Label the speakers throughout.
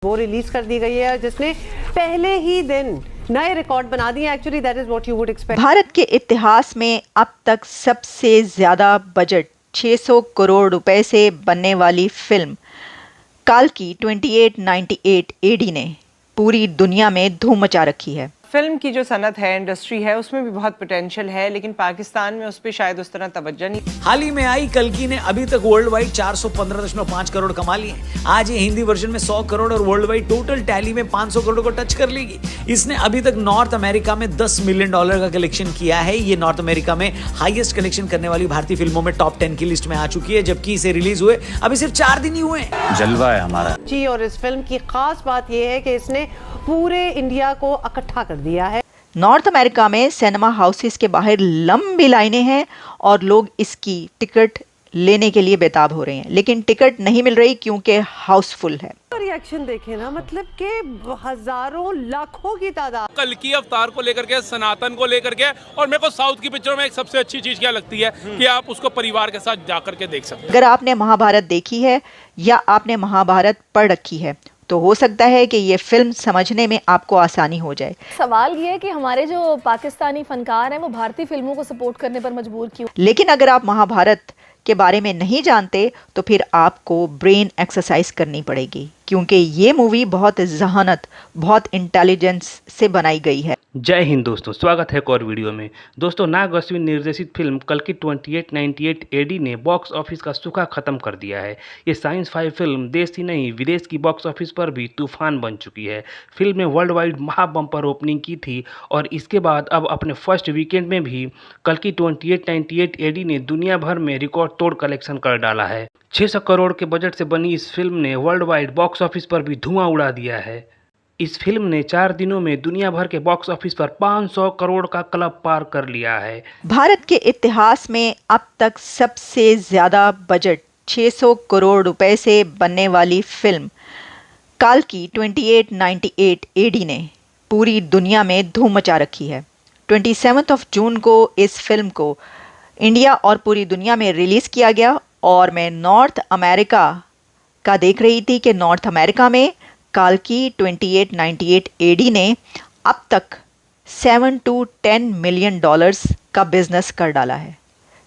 Speaker 1: वो रिलीज कर दी गई है जिसने पहले ही दिन नए रिकॉर्ड बना दिए। Actually that is what you would expect.
Speaker 2: Bharat के इतिहास में अब तक सबसे ज्यादा बजट 600 करोड़ रुपए से बनने वाली फिल्म काल्की 2898 एडी ने पूरी दुनिया में धूम मचा रखी है।
Speaker 3: फिल्म की जो सनत है, इंडस्ट्री है, उसमें भी बहुत पोटेंशियल है, लेकिन पाकिस्तान में उस पर शायद उस तरह तवज्जो नहीं।
Speaker 4: हाल ही में आई कल्कि ने अभी तक वर्ल्ड वाइड 415.5 करोड़ कमा लिए। आज ये हिंदी वर्जन में 100 करोड़ और वर्ल्ड वाइड टोटल टैली में 500 करोड़ को टच कर लेगी। इसने अभी तक नॉर्थ अमेरिका में $10 मिलियन का कलेक्शन किया है। ये नॉर्थ अमेरिका में हाईएस्ट कलेक्शन करने वाली भारतीय फिल्मों में टॉप 10 की लिस्ट में आ चुकी है, जबकि इसे रिलीज हुए अभी सिर्फ 4 दिन ही हुए।
Speaker 5: जलवा है हमारा
Speaker 1: जी। और इस फिल्म की खास बात यह है कि इसने पूरे इंडिया को इकट्ठा कर दिया है।
Speaker 2: नॉर्थ अमेरिका में सिनेमा हाउसेस के बाहर लंबी लाइनें हैं और लोग इसकी टिकट लेने के लिए बेताब हो रहे हैं, लेकिन टिकट नहीं मिल रही क्योंकि हाउसफुल है।
Speaker 1: रिएक्शन देखे ना, मतलब कि हजारों लाखों की तादाद।
Speaker 6: कल्कि अवतार को लेकर के, सनातन को लेकर के, और मेरे को साउथ की पिक्चरों में एक सबसे अच्छी चीज क्या लगती है कि आप उसको परिवार के साथ जाकर के देख सकते हैं।
Speaker 2: अगर आपने महाभारत देखी है या आपने महाभारत पढ़ रखी है तो हो सकता है कि ये फिल्म समझने में आपको आसानी हो जाए।
Speaker 7: सवाल ये है कि हमारे जो पाकिस्तानी फनकार हैं वो भारतीय फिल्मों को सपोर्ट करने पर मजबूर क्यों?
Speaker 2: लेकिन अगर आप महाभारत के बारे में नहीं जानते तो फिर आपको ब्रेन एक्सरसाइज करनी पड़ेगी, क्योंकि ये मूवी बहुत जहानत, बहुत इंटेलिजेंस से बनाई गई है।
Speaker 8: जय हिंद दोस्तों, स्वागत है एक और वीडियो में। दोस्तों, नाग अश्विन निर्देशित फिल्म कल्कि 2898 एडी ने बॉक्स ऑफिस का सूखा खत्म कर दिया है। ये साइंस फाई फिल्म देश ही नहीं विदेश की बॉक्स ऑफिस पर भी तूफान बन चुकी है। फिल्म ने वर्ल्ड वाइड महा बम्पर ओपनिंग की थी और इसके बाद अब अपने फर्स्ट वीकेंड में भी कल्कि 2898 एडी ने दुनिया भर में रिकॉर्ड तोड़ कलेक्शन कर डाला है। 600 करोड़ के बजट से बनी इस फिल्म ने वर्ल्ड वाइड बॉक्स ऑफिस पर भी धुआं उड़ा दिया है। इस फिल्म ने 4 दिनों में दुनिया भर के बॉक्स ऑफिस पर 500 करोड़ का क्लब पार कर लिया है। भारत के इतिहास में अब तक सबसे ज्यादा बजट 600 करोड़ रुपए से बनने वाली फिल्म काल्की 2898 एडी ने पूरी दुनिया में धूम मचा रखी है। 27 जून को इस फिल्म को इंडिया और पूरी दुनिया में रिलीज किया गया और मैं नॉर्थ अमेरिका का देख रही थी कि नॉर्थ अमेरिका में काल्की 2898 एडी ने अब तक $7 to 10 मिलियन का बिजनेस कर डाला है।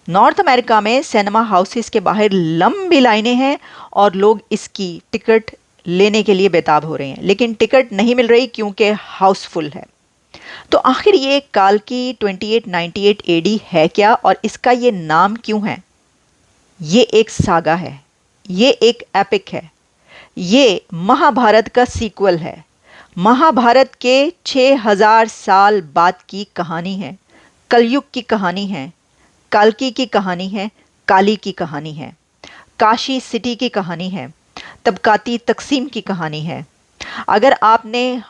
Speaker 8: नॉर्थ अमेरिका में सिनेमा हाउसेस के बाहर लंबी लाइनें हैं और लोग इसकी टिकट लेने के लिए बेताब हो रहे हैं, लेकिन टिकट नहीं मिल रही क्योंकि हाउसफुल है। तो आखिर ये काल्की 2898 एडी है क्या और इसका ये नाम क्यों है? ये एक सागा है, ये एक एपिक है, ये महाभारत का सीक्वल है। महाभारत के 6000 साल बाद की कहानी है, कलयुग की कहानी है, काल्की की कहानी है, काली की कहानी है, काशी सिटी की कहानी है, तबकाती तकसीम की कहानी है। अगर आपने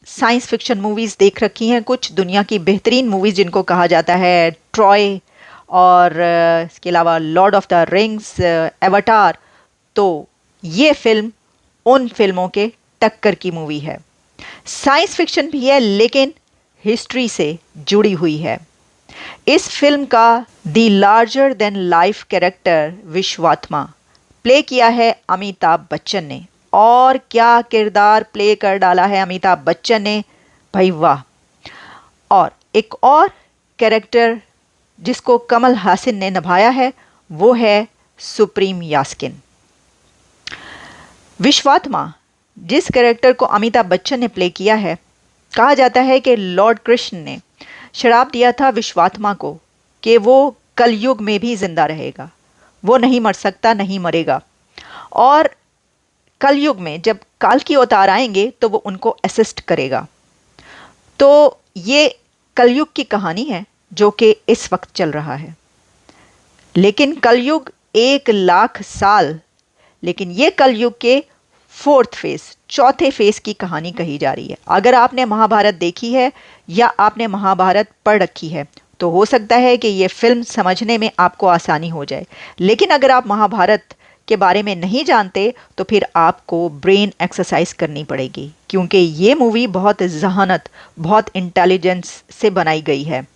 Speaker 8: साइंस फिक्शन मूवीज़ देख रखी हैं, कुछ दुनिया की बेहतरीन मूवीज़ जिनको कहा जाता है ट्रॉय और इसके अलावा Lord of the rings, Avatar, तो ये फिल्म उन फिल्मों के टक्कर की मूवी है। साइंस फिक्शन भी है लेकिन हिस्ट्री से जुड़ी हुई है। इस फिल्म का the larger than life character Vishwatma play किया है अमिताभ बच्चन ने, और क्या किरदार प्ले कर डाला है अमिताभ बच्चन ने, भाई वाह। और एक और कैरेक्टर जिसको कमल हासन ने निभाया है वो है सुप्रीम यास्किन। विश्वात्मा जिस कैरेक्टर को अमिताभ बच्चन ने प्ले किया है, कहा जाता है कि लॉर्ड कृष्ण ने शराप दिया था विश्वात्मा को कि वो कलयुग में भी जिंदा रहेगा, वो नहीं मर सकता, नहीं मरेगा, और कलयुग में जब काल्की अवतार आएंगे तो वो उनको असिस्ट करेगा। तो ये कलयुग की कहानी है जो कि इस वक्त चल रहा है, लेकिन कलयुग 1 लाख साल, लेकिन ये कलयुग के 4th फेज, चौथे फेज की कहानी कही जा रही है। अगर आपने महाभारत देखी है या आपने महाभारत पढ़ रखी है तो हो सकता है कि ये फिल्म समझने में आपको आसानी हो जाए, लेकिन अगर आप महाभारत
Speaker 2: के बारे में नहीं जानते तो फिर आपको ब्रेन एक्सरसाइज करनी पड़ेगी, क्योंकि ये मूवी बहुत जहानत, बहुत इंटेलिजेंस से बनाई गई है।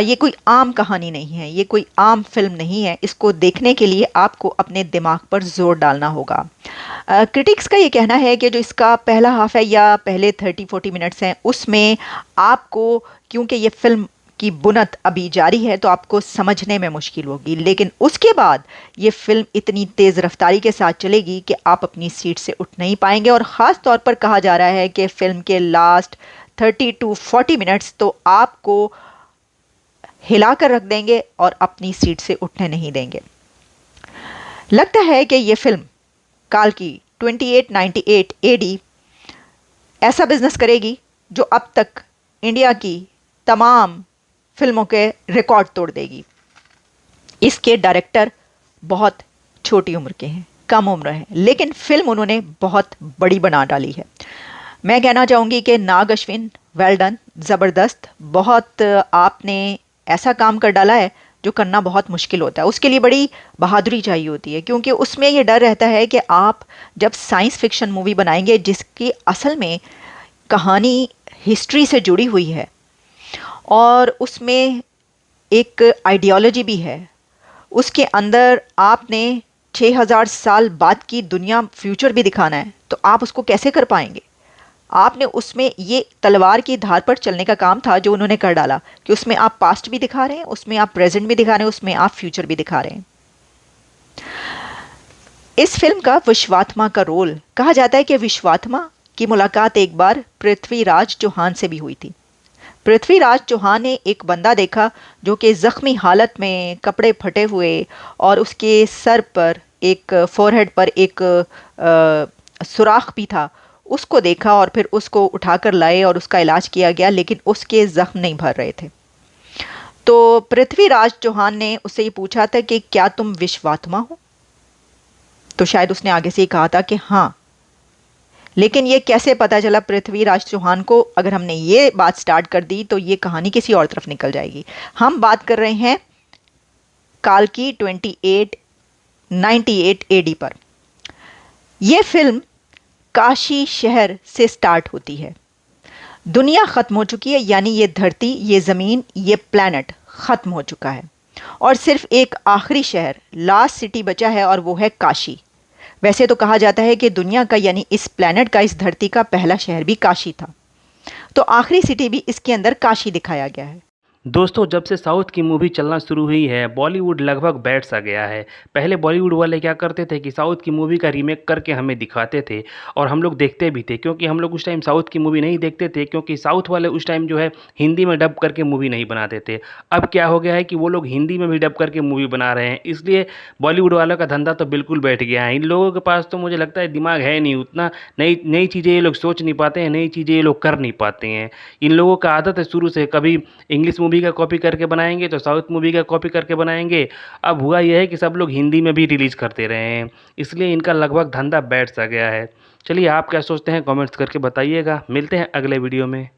Speaker 2: ये कोई आम कहानी नहीं है, ये कोई आम फिल्म नहीं है। इसको देखने के लिए आपको अपने दिमाग पर जोर डालना होगा। क्रिटिक्स का ये कहना है कि जो इसका पहला हाफ है या पहले 30-40 मिनट्स हैं, उसमें आपको, क्योंकि ये फिल्म की बुनत अभी जारी है तो आपको समझने में मुश्किल होगी, लेकिन उसके बाद ये फिल्म इतनी तेज़ रफ्तारी के साथ चलेगी कि आप अपनी सीट से उठ नहीं पाएंगे। और ख़ास तौर पर कहा जा रहा है कि फिल्म के लास्ट 30 to 40 मिनट्स तो आपको हिला कर रख देंगे और अपनी सीट से उठने नहीं देंगे। लगता है कि ये फिल्म काल्की 2898 AD ऐसा बिजनेस करेगी जो अब तक इंडिया की तमाम फिल्मों के रिकॉर्ड तोड़ देगी। इसके डायरेक्टर बहुत छोटी उम्र के हैं, कम उम्र है, लेकिन फिल्म उन्होंने बहुत बड़ी बना डाली है। मैं कहना चाहूँगी कि नाग अश्विन, वेल डन, ज़बरदस्त। बहुत आपने ऐसा काम कर डाला है जो करना बहुत मुश्किल होता है। उसके लिए बड़ी बहादुरी चाहिए होती है, क्योंकि उसमें ये डर रहता है कि आप जब साइंस फिक्शन मूवी बनाएंगे जिसकी असल में कहानी हिस्ट्री से जुड़ी हुई है और उसमें एक आइडियोलॉजी भी है, उसके अंदर आपने 6000 साल बाद की दुनिया, फ्यूचर भी दिखाना है, तो आप उसको कैसे कर पाएंगे? आपने उसमें ये तलवार की धार पर चलने का काम था जो उन्होंने कर डाला, कि उसमें आप पास्ट भी दिखा रहे हैं, उसमें आप प्रेजेंट भी दिखा रहे हैं, उसमें आप फ्यूचर भी दिखा रहे हैं। इस फिल्म का विश्वात्मा का रोल, कहा जाता है कि विश्वात्मा की मुलाकात एक बार पृथ्वीराज चौहान से भी हुई थी। पृथ्वीराज चौहान ने एक बंदा देखा जो कि ज़ख्मी हालत में, कपड़े फटे हुए, और उसके सर पर एक, फोरहेड पर एक सुराख भी था। उसको देखा और फिर उसको उठाकर लाए और उसका इलाज किया गया, लेकिन उसके ज़ख्म नहीं भर रहे थे। तो पृथ्वीराज चौहान ने उससे ये पूछा था कि क्या तुम विश्वात्मा हो? तो शायद उसने आगे से ही कहा था कि हाँ। लेकिन ये कैसे पता चला पृथ्वीराज चौहान को? अगर हमने ये बात स्टार्ट कर दी तो ये कहानी किसी और तरफ निकल जाएगी। हम बात कर रहे हैं काल्की 2898 AD पर। यह फिल्म काशी शहर से स्टार्ट होती है। दुनिया ख़त्म हो चुकी है, यानी ये धरती, ये ज़मीन, ये प्लैनेट ख़त्म हो चुका है और सिर्फ एक आखिरी शहर, लास्ट सिटी बचा है, और वो है काशी। वैसे तो कहा जाता है कि दुनिया का, यानी इस प्लैनेट का, इस धरती का पहला शहर भी काशी था, तो आखिरी सिटी भी इसके अंदर काशी दिखाया गया है।
Speaker 8: दोस्तों, जब से साउथ की मूवी चलना शुरू हुई है, बॉलीवुड लगभग बैठ सा गया है। पहले बॉलीवुड वाले क्या करते थे कि साउथ की मूवी का रीमेक करके हमें दिखाते थे और हम लोग देखते भी थे, क्योंकि हम लोग उस टाइम साउथ की मूवी नहीं देखते थे, क्योंकि साउथ वाले उस टाइम जो है हिंदी में डब करके मूवी नहीं बनाते थे। अब क्या हो गया है कि वो लोग हिंदी में भी डब करके मूवी बना रहे हैं, इसलिए बॉलीवुड वालों का धंधा तो बिल्कुल बैठ गया है। इन लोगों के पास तो मुझे लगता है दिमाग है नहीं उतना, नई नई चीज़ें ये लोग सोच नहीं पाते हैं, नई चीज़ें ये लोग कर नहीं पाते हैं। इन लोगों का आदत है शुरू से, कभी इंग्लिश मूवी का कॉपी करके बनाएंगे तो साउथ मूवी का कॉपी करके बनाएंगे। अब हुआ यह है कि सब लोग हिंदी में भी रिलीज़ करते रहे हैं, इसलिए इनका लगभग धंधा बैठ सा गया है। चलिए, आप क्या सोचते हैं कमेंट्स करके बताइएगा। मिलते हैं अगले वीडियो में।